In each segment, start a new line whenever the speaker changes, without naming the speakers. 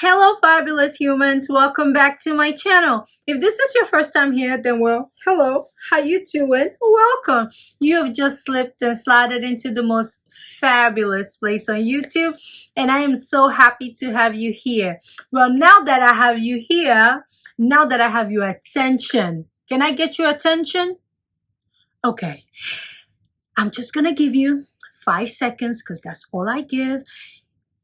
Hello fabulous humans, welcome back to my channel. If this is your first time here, then well, hello, how you doing? Welcome. You have just slipped and slided into the most fabulous place on YouTube, and I am so happy to have you here. Well, now that I have you here, now that I have your attention, can I get your attention? Okay, I'm just gonna give you 5 seconds because that's all I give,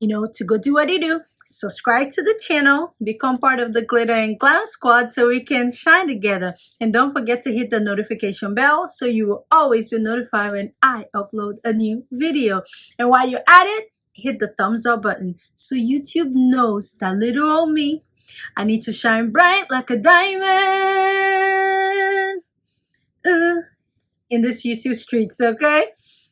to go do what you do. Subscribe to the channel, become part of the Glitter and Glam Squad so we can shine together. And don't forget to hit the notification bell so you will always be notified when I upload a new video. And while you're at it, hit the thumbs up button so YouTube knows that little old me, I need to shine bright like a diamond in this YouTube streets, okay?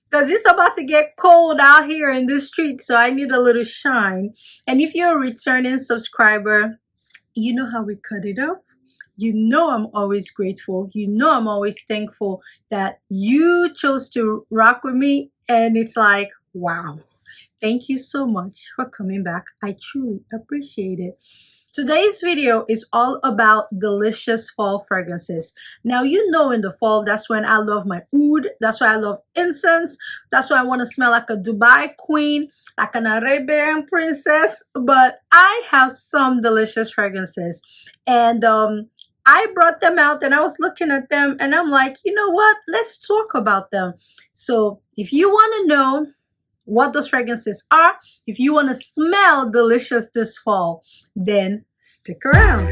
Because it's about to get cold out here in the street, so I need a little shine. And if you're a returning subscriber, you know how we cut it up. You know I'm always grateful. You know I'm always thankful that you chose to rock with me. And it's like, wow. Thank you so much for coming back. I truly appreciate it. Today's video is all about delicious fall fragrances. Now, you know in the fall, that's when I love my oud. That's why I love incense. That's why I want to smell like a Dubai queen, like an Arabian princess. But I have some delicious fragrances. And I brought them out and I was looking at them and I'm like, you know what? Let's talk about them. So if you want to know what those fragrances are, if you want to smell delicious this fall, then stick around.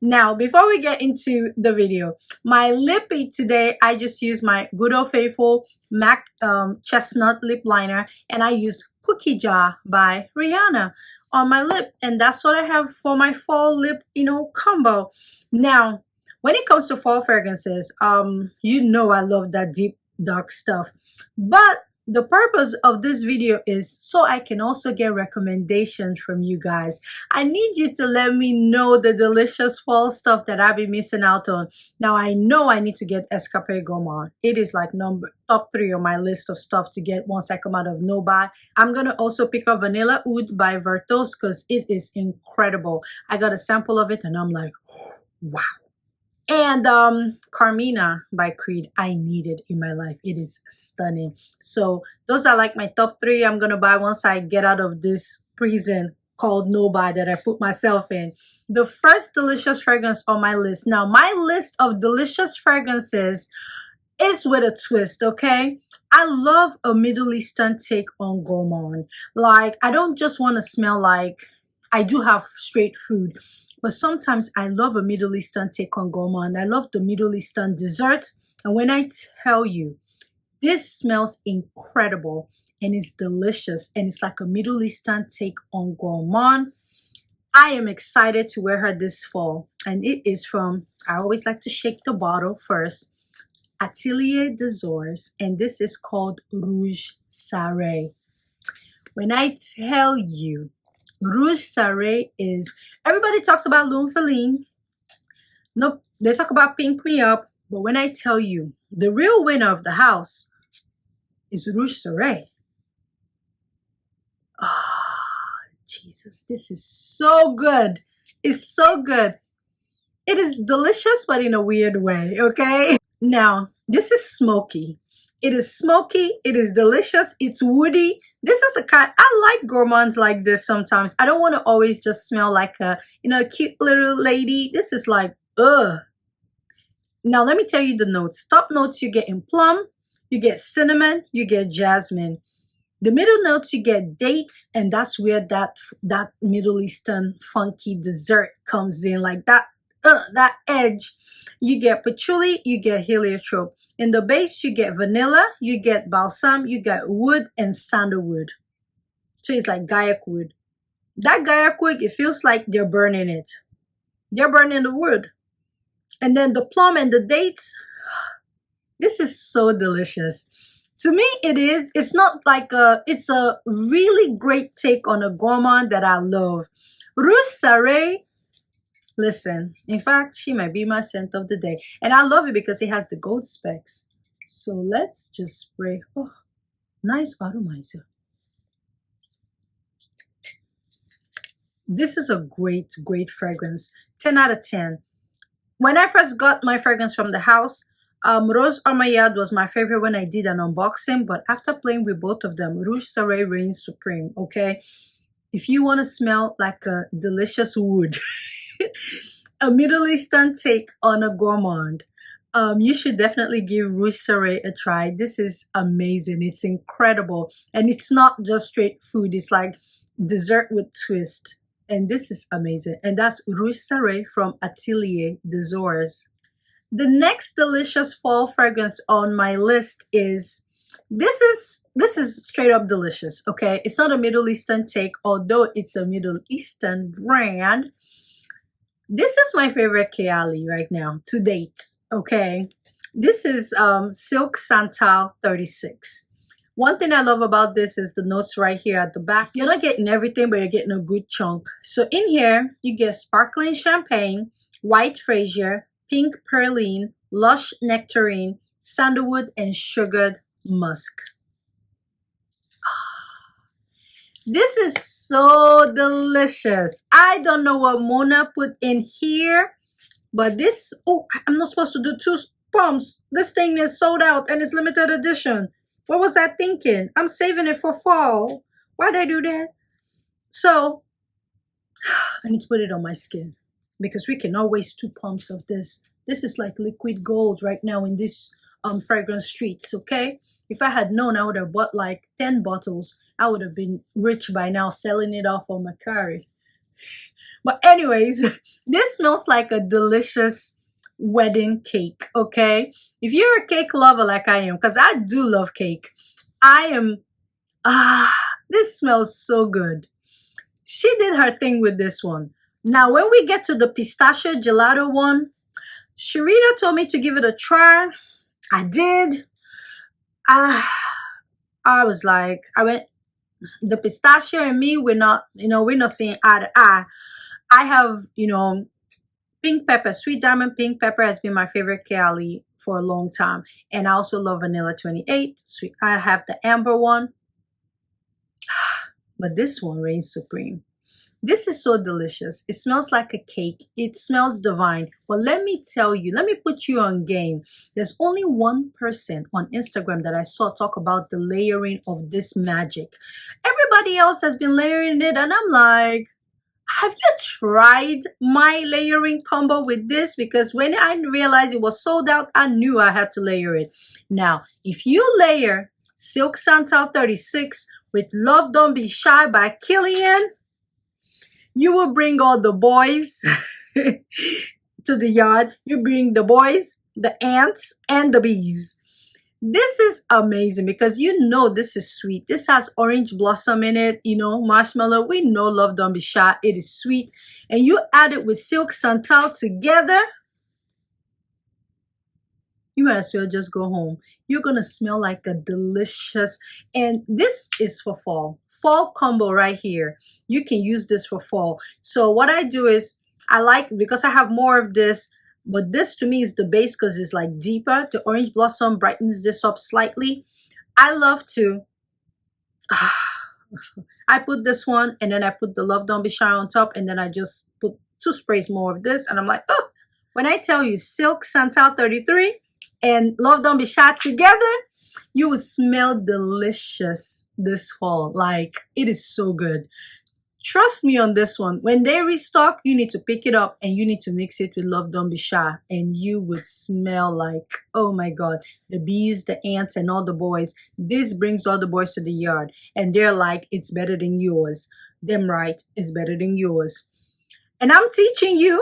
Now, before we get into the video, my lippy today, I just use my good old faithful MAC chestnut lip liner, and I use Cookie Jar by Rihanna on my lip, and that's what I have for my fall lip, combo. Now, when it comes to fall fragrances, you know I love that deep, dark stuff. But the purpose of this video is so I can also get recommendations from you guys. I need you to let me know the delicious fall stuff that I've been missing out on. Now, I know I need to get Escape Gourmand. It is like top 3 on my list of stuff to get once I come out of No Buy. I'm going to also pick up Vanilla Oud by Vertos because it is incredible. I got a sample of it and I'm like, wow. And Carmina by Creed, I need it in my life. It is stunning. So those are like my top 3 I'm gonna buy once I get out of this prison called No Buy that I put myself in. The first delicious fragrance on my list. Now, my list of delicious fragrances is with a twist, okay? I love a Middle Eastern take on gourmand. Like, I don't just want to smell like I do have straight food, but sometimes I love a Middle Eastern take on gourmand. I love the Middle Eastern desserts. And when I tell you, this smells incredible and it's delicious and it's like a Middle Eastern take on gourmand, I am excited to wear her this fall. And it is from, I always like to shake the bottle first, Atelier des Ors. And this is called Rouge SARAY. When I tell you, Rouge SARAY is, everybody talks about L'Homme Féline. Nope, they talk about Pink Me Up. But when I tell you, the real winner of the house is Rouge SARAY. Ah, Jesus, this is so good. It's so good. It is delicious, but in a weird way, okay? Now, this is smoky. It is smoky, it is delicious, it's woody. This is a kind, I like gourmands like this sometimes. I don't want to always just smell like a, cute little lady. This is like, ugh. Now, let me tell you the notes. Top notes you get in plum, you get cinnamon, you get jasmine. The middle notes you get dates, and that's where that Middle Eastern funky dessert comes in, like that edge. You get patchouli, you get heliotrope. In the base, you get vanilla, you get balsam, you get wood and sandalwood. So it's like gaiac wood. That gaiac wood, it feels like they're burning it. They're burning the wood. And then the plum and the dates, this is so delicious. To me, it is. It's not like it's a really great take on a gourmand that I love. Rouge SARAY, listen, in fact, she might be my scent of the day. And I love it because it has the gold specks. So let's just spray. Oh, Nice atomizer. This is a great, great fragrance. 10 out of 10. When I first got my fragrance from the house, Rose Armaillard was my favorite when I did an unboxing, but after playing with both of them, Rouge Saray reigns supreme, okay? If you want to smell like a delicious wood, a Middle Eastern take on a gourmand, you should definitely give Rouge Saray a try. This is amazing. It's incredible. And it's not just straight food. It's like dessert with twist. And this is amazing. And that's Rouge Saray from Atelier des Ors. The next delicious fall fragrance on my list is, this is straight up delicious, okay? It's not a Middle Eastern take, although it's a Middle Eastern brand. This is my favorite Kayali right now to date, okay? This is Silk Santal 36. One thing I love about this is the notes right here at the back. You're not getting everything, but you're getting a good chunk. So in here, you get sparkling champagne, white freesia, pink perline, lush nectarine, sandalwood, and sugared musk. This is so delicious. I don't know what Mona put in here, but this, oh, I'm not supposed to do 2 pumps. This thing is sold out and it's limited edition. What was I thinking? I'm saving it for fall. Why'd I do that? So, I need to put it on my skin because we cannot waste 2 pumps of this. This is like liquid gold right now in these fragrance streets, okay? If I had known, I would have bought like 10 bottles. I would have been rich by now selling it off on Macari. But anyways, this smells like a delicious wedding cake, okay? If you're a cake lover like I am, because I do love cake, I am, this smells so good. She did her thing with this one. Now, when we get to the pistachio gelato one, Sharita told me to give it a try. I did. I was like, the pistachio and me, we're not seeing eye to eye. I have, pink pepper, sweet diamond pink pepper has been my favorite Kayali for a long time. And I also love vanilla 28. Sweet. I have the amber one. But this one reigns supreme. This is so delicious. It smells like a cake. It smells divine. But let me tell you, let me put you on game. There's only one person on Instagram that I saw talk about the layering of this magic. Everybody else has been layering it, and I'm like, have you tried my layering combo with this? Because when I realized it was sold out, I knew I had to layer it. Now, if you layer Silk Santal 36 with Love Don't Be Shy by Kilian, you will bring all the boys to the yard. You bring the boys, the ants, and the bees. This is amazing because this is sweet. This has orange blossom in it, marshmallow. We know Love Don't Be Shy. It is sweet. And you add it with Silk Santal together, you might as well just go home. You're going to smell like a delicious, and this is for fall. Fall combo right here. You can use this for fall. So what I do is, because I have more of this, but this to me is the base because it's like deeper. The orange blossom brightens this up slightly. I love to, I put this one and then I put the Love Don't Be Shy on top, and then I just put 2 sprays more of this, and I'm like, oh, when I tell you Silk Santal 33 and Love Don't Be Shy together, you will smell delicious this fall. Like, it is so good. Trust me on this one. When they restock, you need to pick it up and you need to mix it with Love Don't Be Shy, and you would smell like, oh my God, the bees, the ants, and all the boys. This brings all the boys to the yard, and they're like, it's better than yours. Them right, it's better than yours. And I'm teaching you,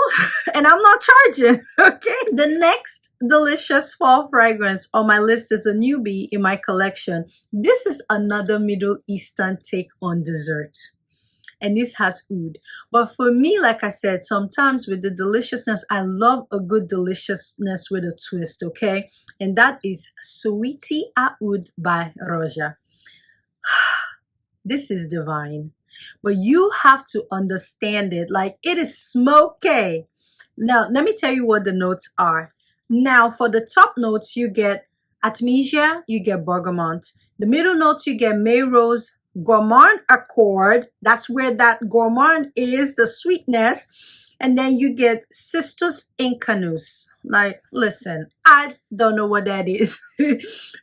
and I'm not charging, okay? The next delicious fall fragrance on my list is a newbie in my collection. This is another Middle Eastern take on dessert. And this has oud. But for me, like I said, sometimes with the deliciousness, I love a good deliciousness with a twist, okay? And that is Sweetie AOUD by Roja. This is divine. But you have to understand it. Like, it is smoky. Now, let me tell you what the notes are. Now, for the top notes, you get artemisia, you get bergamot. The middle notes you get May Rose, Gourmand Accord. That's where that gourmand is, the sweetness. And then you get Cistus Incanus. Like, listen, I don't know what that is.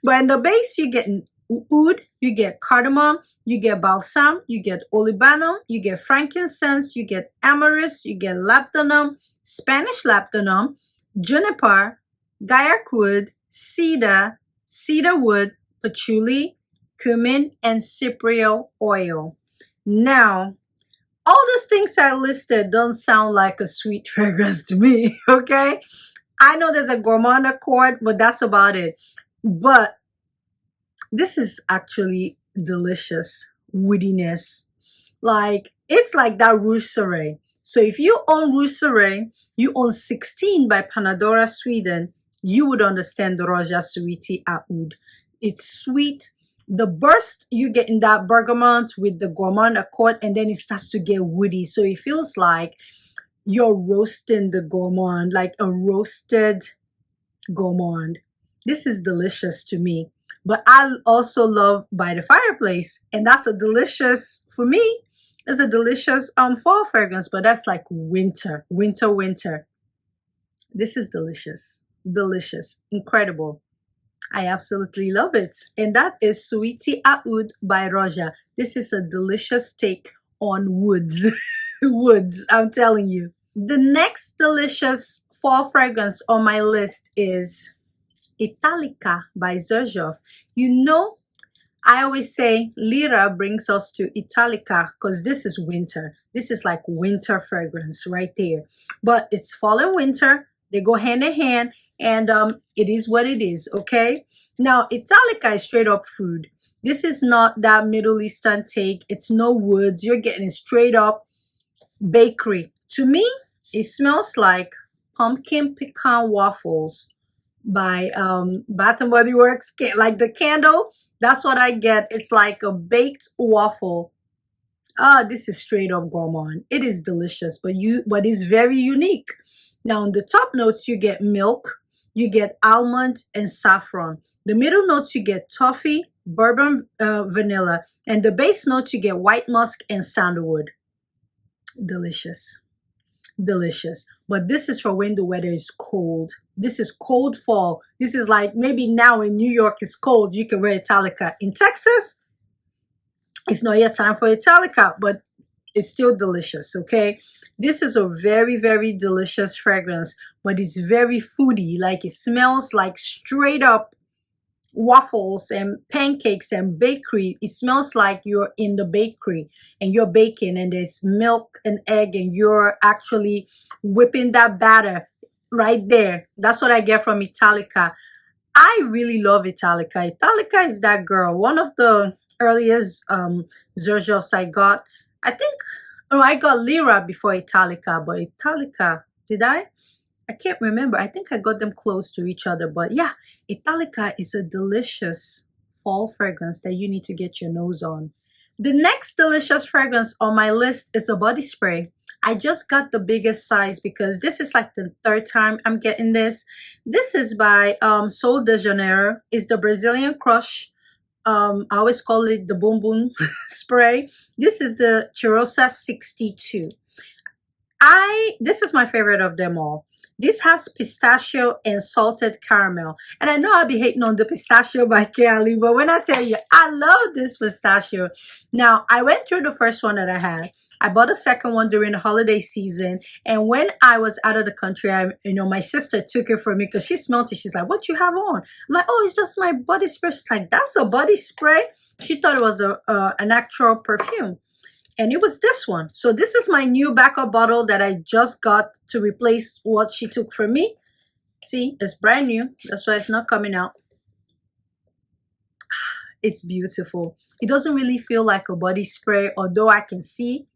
But in the base, you get oud, you get cardamom, you get balsam, you get olibanum, you get frankincense, you get amyris, you get labdanum, Spanish labdanum, juniper, guaiac wood, cedar, cedar wood, patchouli, cumin, and cypriol oil. Now, all these things I listed don't sound like a sweet fragrance to me, okay? I know there's a gourmand accord, but that's about it. But this is actually delicious woodiness. Like, it's like that Rouge SARAY. So if you own Rouge SARAY, you own 16 by Panadora Sweden, you would understand the Roja Sweetie AOUD. It's sweet. The burst you get in that bergamot with the gourmand accord, and then it starts to get woody. So it feels like you're roasting the gourmand, like a roasted gourmand. This is delicious to me. But I also love By the Fireplace, and that's a delicious, for me, it's a delicious fall fragrance, but that's like winter. This is delicious, incredible. I absolutely love it. And that is Sweetie AOUD by Roja. This is a delicious take on woods. Woods, I'm telling you. The next delicious fall fragrance on my list is Italica by XERJOFF. You know, I always say Lira brings us to Italica because this is winter. This is like winter fragrance right there. But it's fall and winter. They go hand in hand, and it is what it is, okay? Now, Italica is straight up food. This is not that Middle Eastern take. It's no woods. You're getting straight up bakery. To me, it smells like pumpkin pecan waffles by Bath and Body Works. Like the candle, that's what I get. It's like a baked waffle. This is straight up gourmand. It is delicious, but it's very unique. Now, in the top notes, you get milk, you get almond and saffron. The middle notes, you get toffee, bourbon, vanilla. And the base notes, you get white musk and sandalwood. Delicious. Delicious. But this is for when the weather is cold. This is cold fall. This is like maybe now in New York it's cold. You can wear Italica. In Texas, it's not yet time for Italica, but it's still delicious, okay? This is a very, very delicious fragrance, but it's very foodie. Like, it smells like straight up waffles and pancakes and bakery. It smells like you're in the bakery and you're baking, and there's milk and egg, and you're actually whipping that batter right there. That's what I get from Italica. I really love Italica. Italica is that girl. One of the earliest XERJOFFs I got. I think, oh, I got Lira before Italica, but Italica, did I? I can't remember. I think I got them close to each other, but yeah, Italica is a delicious fall fragrance that you need to get your nose on. The next delicious fragrance on my list is a body spray. I just got the biggest size because this is like the third time I'm getting this. This is by Sol de Janeiro. It's the Brazilian Crush. I always call it the Boom Boom spray. This is the CHEIROSA 62. This is my favorite of them all. This has pistachio and salted caramel. And I know I'll be hating on the pistachio by Kayali, but when I tell you, I love this pistachio. Now, I went through the first one that I had. I bought a second one during the holiday season. And when I was out of the country, my sister took it from me because she smelled it. She's like, what you have on? I'm like, oh, it's just my body spray. She's like, that's a body spray? She thought it was an actual perfume. And it was this one. So this is my new backup bottle that I just got to replace what she took from me. See, it's brand new. That's why it's not coming out. It's beautiful. It doesn't really feel like a body spray, although I can see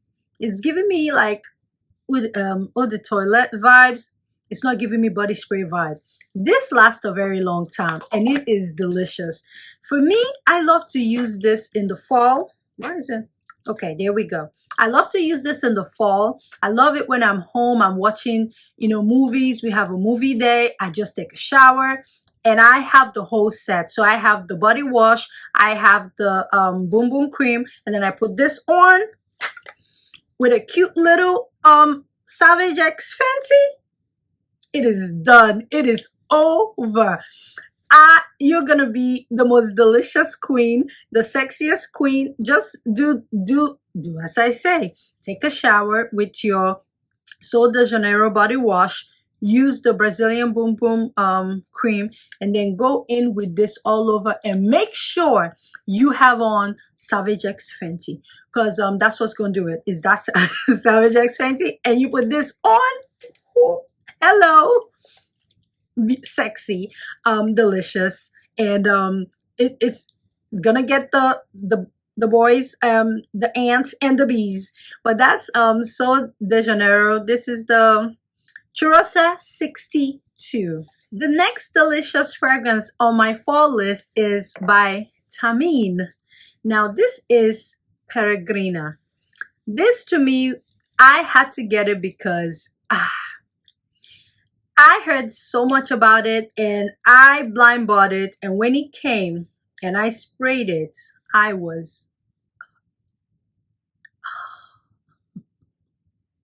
it's giving me like eau de toilette vibes. It's not giving me body spray vibe. This lasts a very long time and it is delicious. For me, I love to use this in the fall. Where is it? Okay, there we go. I love to use this in the fall. I love it when I'm home, I'm watching, movies. We have a movie day. I just take a shower. and I have the whole set. So I have the body wash, I have the boom boom cream, and then I put this on with a cute little Savage X Fenty. It is done. It is over. You're gonna be the most delicious queen, the sexiest queen. Just do as I say. Take a shower with your Sol de Janeiro body wash. Use the Brazilian Boom Boom cream, and then go in with this all over, and make sure you have on Savage X Fenty, because that's what's gonna do it. Is that Savage X Fenty, and you put this on. Oh, hello, sexy, delicious, and it's gonna get the boys, the ants and the bees. But that's Sol de Janeiro. This is the CHEIROSA 62. The next delicious fragrance on my fall list is by THAMEEN. Now this is Peregrina. This, to me, I had to get it because I heard so much about it, and I blind bought it, and when it came and I sprayed it, I was,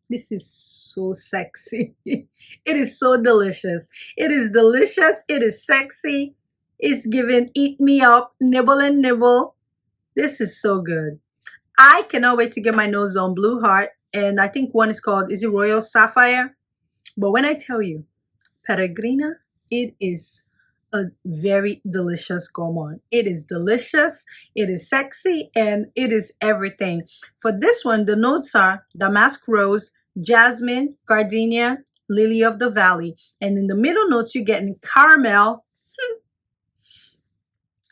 this is so sexy. It is so delicious. It is delicious. It is sexy. It's giving eat me up, nibble and nibble. This is so good. I cannot wait to get my nose on Blue Heart, and I think one is called, is it Royal Sapphire? But when I tell you, Peregrina, it is a very delicious gourmand. It is delicious, it is sexy, and it is everything. For this one, the notes are damask rose, jasmine, gardenia, lily of the valley. And in the middle notes, you're getting caramel,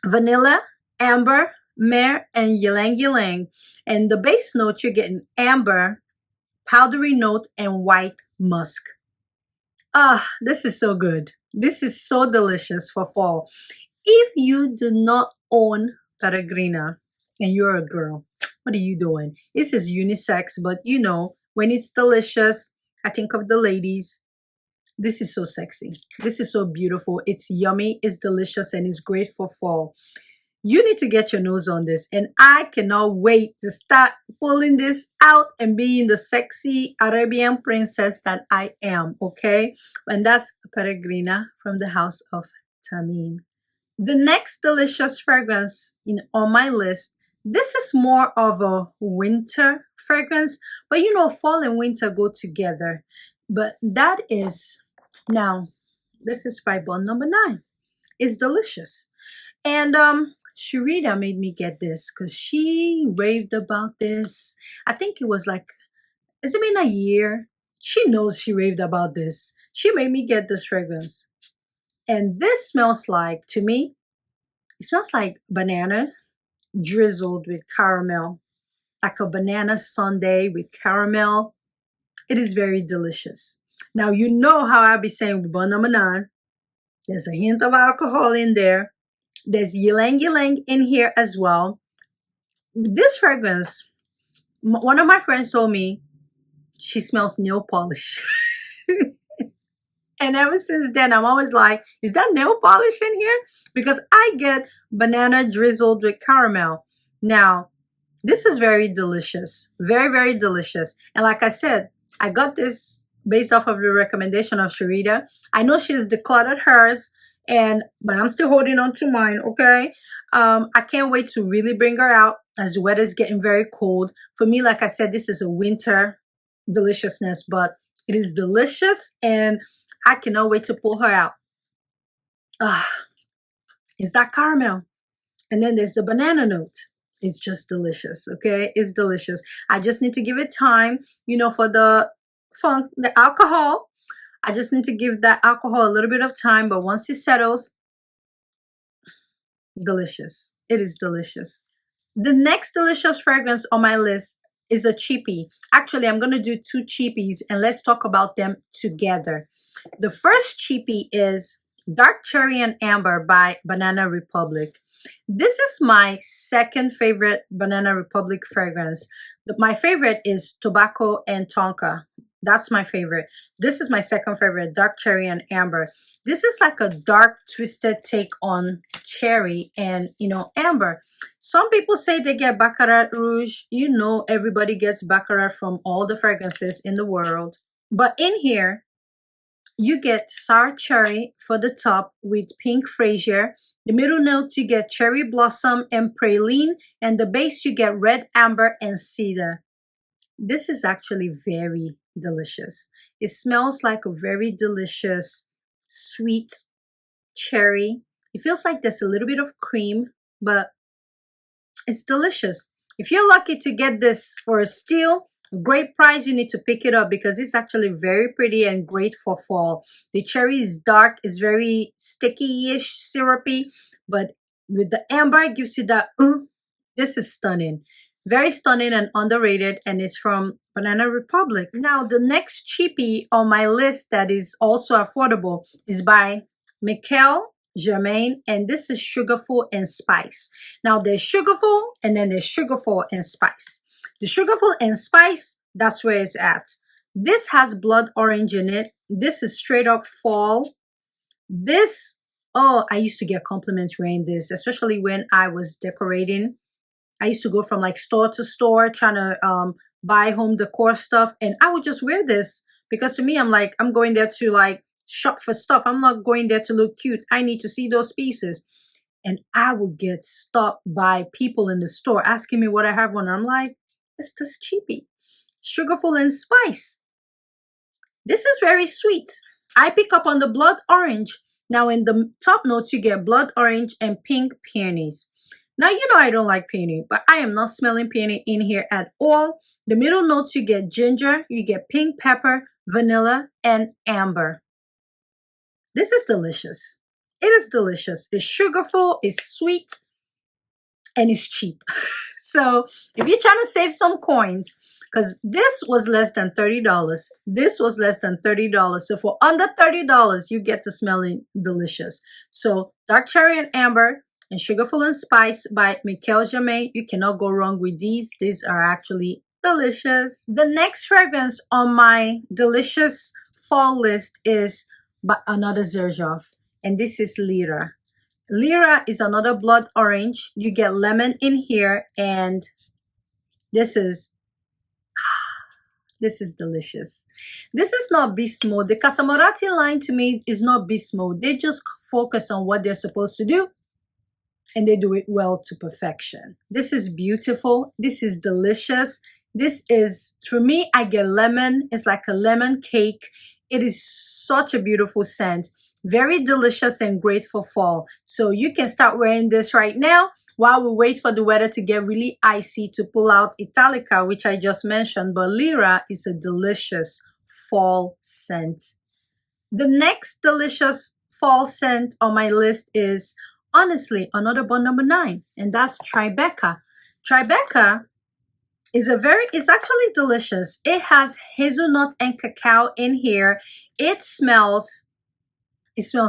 vanilla, amber, myrrh, and ylang ylang. And the base note, you're getting amber, powdery note, and white musk. This is so good. This is so delicious for fall. If you do not own Peregrina and you're a girl, what are you doing? This is unisex, but you know, when it's delicious, I think of the ladies. This is so sexy. This is so beautiful. It's yummy, it's delicious, and it's great for fall. You need to get your nose on this, and I cannot wait to start pulling this out and being the sexy Arabian princess that I am, okay? And that's Peregrina from the house of THAMEEN. The next delicious fragrance on my list, this is more of a winter fragrance, but you know, fall and winter go together. But that is, now, this is by Bond number 9. It's delicious. And Sharita made me get this because she raved about this. I think it was like, has it been a year? She knows she raved about this. She made me get this fragrance. And this smells like, to me, it smells like banana drizzled with caramel. Like a banana sundae with caramel. It is very delicious. Now, you know how I be saying with Bon number 9, there's a hint of alcohol in there. There's ylang ylang in here as well. This fragrance, one of my friends told me she smells nail polish. And ever since then, I'm always like, is that nail polish in here? Because I get banana drizzled with caramel. Now, this is very delicious. Very, very delicious. And like I said, I got this based off of the recommendation of Sharita. I know she's decluttered hers, but I'm still holding on to mine, okay? I can't wait to really bring her out as the weather is getting very cold. For me, like I said, this is a winter deliciousness, but it is delicious, and I cannot wait to pull her out. It's that caramel. And then there's the banana note. It's just delicious, okay? It's delicious. I just need to give it time, you know, for the funk, the alcohol. I just need to give that alcohol a little bit of time, but once it settles, delicious. It is delicious. The next delicious fragrance on my list is a cheapie. Actually, I'm going to do 2 cheapies, and let's talk about them together. The first cheapie is Dark Cherry and Amber by Banana Republic. This is my second favorite Banana Republic fragrance. My favorite is Tobacco and Tonka. That's my favorite. This is my second favorite, dark cherry and amber. This is like a dark twisted take on cherry and, you know, amber. Some people say they get Baccarat Rouge. You know, everybody gets Baccarat from all the fragrances in the world. But in here, you get sour cherry for the top with pink freesia. The middle notes you get cherry blossom and praline, and the base you get red amber and cedar. This is actually very delicious. It smells like a very delicious sweet cherry. It feels like there's a little bit of cream, but it's delicious. If you're lucky to get this for a steal, a great price, you need to pick it up because it's actually very pretty and great for fall. The cherry is dark, it's very sticky-ish, syrupy, but with the amber, it gives you that, this is stunning. Very stunning and underrated, and it's from Banana Republic. Now, the next cheapie on my list that is also affordable is by MICHEL, Germain, and this is Sugarful and Spice. Now, there's Sugarful, and then there's Sugarful and Spice. The Sugarful and Spice, that's where it's at. This has blood orange in it. This is straight up fall. This, oh, I used to get compliments wearing this, especially when I was decorating. I used to go from like store to store trying to buy home decor stuff, and I would just wear this because to me, I'm like, I'm going there to like shop for stuff. I'm not going there to look cute. I need to see those pieces. And I would get stopped by people in the store asking me what I have on. I'm like, it's this cheapie. Sugarful and Spice. This is very sweet. I pick up on the blood orange. Now in the top notes, you get blood orange and pink peonies. Now, you know I don't like peony, but I am not smelling peony in here at all. The middle notes, you get ginger, you get pink pepper, vanilla, and amber. This is delicious. It is delicious. It's sugarful, it's sweet, and it's cheap. So if you're trying to save some coins, because this was less than $30. This was less than $30. So for under $30, you get to smelling delicious. So dark cherry and amber, and Sugarful and Spice by Michel Germain. You cannot go wrong with these. These are actually delicious. The next fragrance on my delicious fall list is by another XERJOFF, and this is Lira. Lira is another blood orange. You get lemon in here, and this is delicious. This is not beast mode. The Casamorati line to me is not beast mode. They just focus on what they're supposed to do, and they do it well to perfection. This is beautiful. This is delicious. This is, for me, I get lemon. It's like a lemon cake. It is such a beautiful scent. Very delicious and great for fall. So you can start wearing this right now while we wait for the weather to get really icy to pull out Italica, which I just mentioned. But Lira is a delicious fall scent. The next delicious fall scent on my list is honestly another bond number 9, and that's Tribeca. Tribeca is it's actually delicious. It has hazelnut and cacao in here. It smells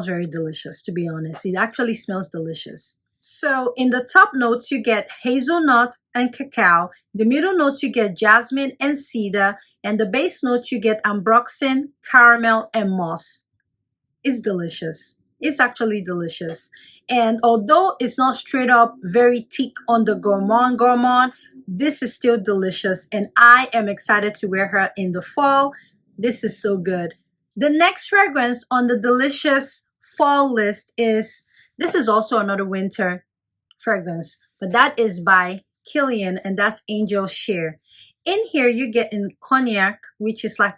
very delicious, to be honest. It actually smells delicious. So in the top notes, you get hazelnut and cacao. The middle notes, you get jasmine and cedar. And the base notes, you get ambroxan, caramel, and moss. It's delicious. It's actually delicious. And although it's not straight up very thick on the gourmand, this is still delicious. And I am excited to wear her in the fall. This is so good. The next fragrance on the delicious fall list is, this is also another winter fragrance, but that is by Kilian, and that's Angel Share. In here, you get in cognac, which is like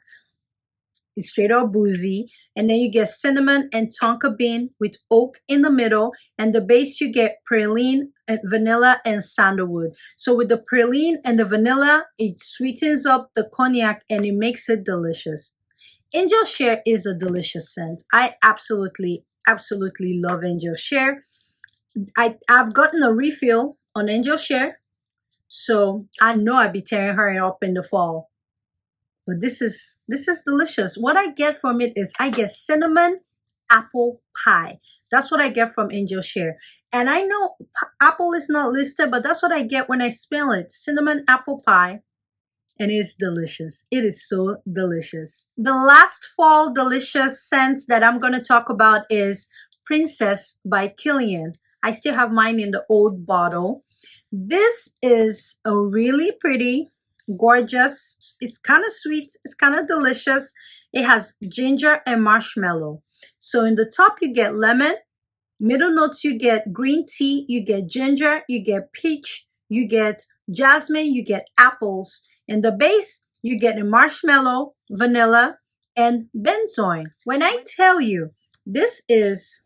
straight up boozy. And then you get cinnamon and tonka bean with oak in the middle. And the base, you get praline, vanilla, and sandalwood. So with the praline and the vanilla, it sweetens up the cognac and it makes it delicious. Angel Share is a delicious scent. I absolutely love Angel Share. I've gotten a refill on Angel Share, so I know I'll be tearing her up in the fall. But this is delicious. What I get from it is I get cinnamon apple pie. That's what I get from Angel Share. And I know apple is not listed, but that's what I get when I smell it. Cinnamon apple pie. and it's delicious. It is so delicious. The last fall delicious scent that I'm going to talk about is Princess by Kilian. I still have mine in the old bottle. This is a really pretty, gorgeous, it's kind of sweet, it's kind of delicious. It has ginger and marshmallow. So in the top you get lemon, middle notes you get green tea, you get ginger, you get peach, you get jasmine, you get apples. In the base you get a marshmallow, vanilla, and benzoin. When I tell you this is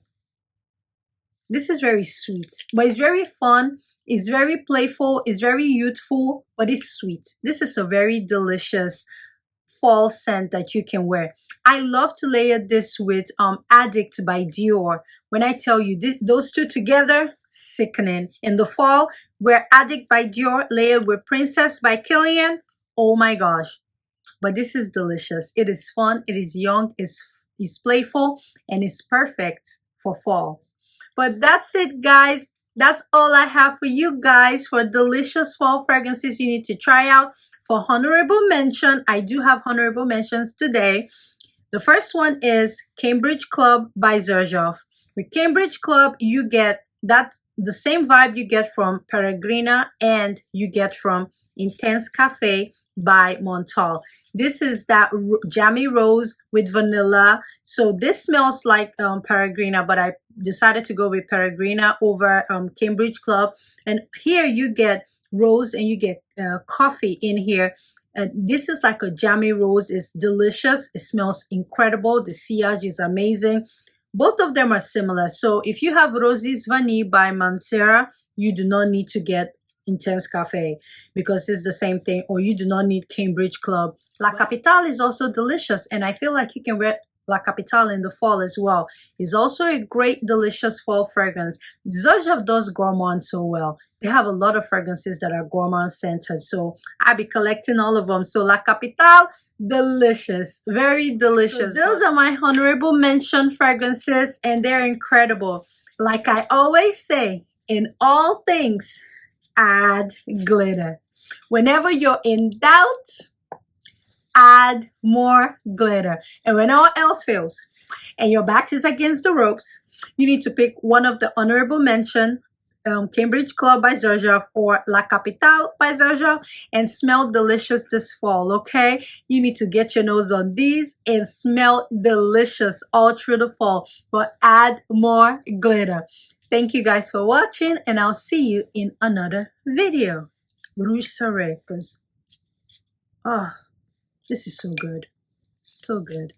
very sweet, but it's very fun. It's very playful. It's very youthful, but it's sweet. This is a very delicious fall scent that you can wear. I love to layer this with Addict by Dior. When I tell you those two together, sickening. In the fall, wear Addict by Dior layered with Princess by Kilian. Oh my gosh. But this is delicious. It is fun. It is young. It's playful, and it's perfect for fall. But that's it, guys. That's all I have for you guys for delicious fall fragrances you need to try out. For honorable mention, I do have honorable mentions today. The first one is Cambridge Club by XERJOFF. With Cambridge Club, you get the same vibe you get from Peregrina and you get from Intense Cafe by Santal. This is that jammy rose with vanilla. So this smells like Peregrina, but I decided to go with Peregrina over Cambridge Club. And here you get rose and you get coffee in here. And this is like a jammy rose. It's delicious. It smells incredible. The sillage is amazing. Both of them are similar. So if you have Roses Vanille by Mancera, you do not need to get Intense Cafe because it's the same thing, or you do not need Cambridge Club. La Capitale is also delicious, and I feel like you can wear La Capitale in the fall as well. It's also a great, delicious fall fragrance. XERJOFF does gourmand so well. They have a lot of fragrances that are gourmand centered, so I'll be collecting all of them. So La Capitale, delicious, very delicious. So those are my honorable mention fragrances, and they're incredible. Like I always say, in all things, add glitter. Whenever you're in doubt, add more glitter. And when all else fails and your back is against the ropes, you need to pick one of the honorable mention, Cambridge Club by XERJOFF or La Capitale by XERJOFF, and smell delicious this fall, okay? You need to get your nose on these and smell delicious all through the fall, but add more glitter. Thank you guys for watching, and I'll see you in another video. Rouge SARAY, because, oh, this is so good. So good.